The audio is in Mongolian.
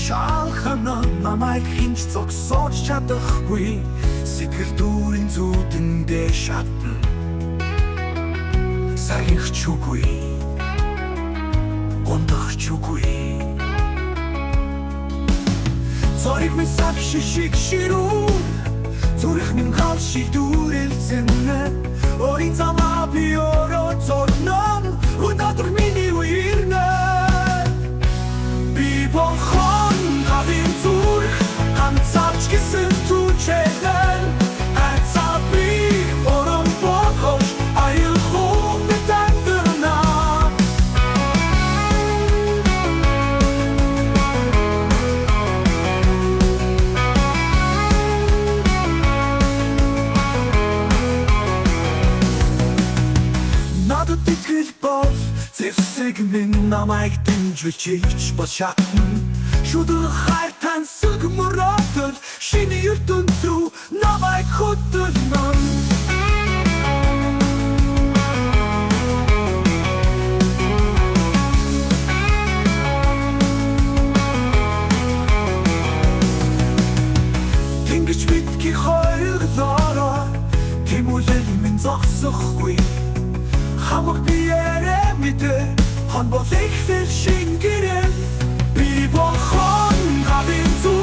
шалхана намайг хинч зогсоож чадахгүй Сикэр дүүрийн зүүдэндээ шатна Сарих чүгүй Гондох чүгүй Зориг минь савши шиг ширүү Зүрх минь гал шиг дүүрэлцэнэ Орин замаа би ороо зорнон Өнөөдөр миний үернэ Би болхон хавийн зүрх Ганцаарч гэсэн түчэлэн Айцаа би орон бохош Аял хом битандырна Надад итгэл бол Зэвсэг минь намайг дэмжүүлж бошатна Шүдэл хайр тансаг мөрөөдөл Шиний ертөнд рүү намайг хөдөлнө Тэнгэж битгий хоёрлороо Тэмүүлэл минь зогсохгүй Хамаг биеэрээ мэдээ Хон бол ихлэр шингэрэн Би болхон хавийн зүрх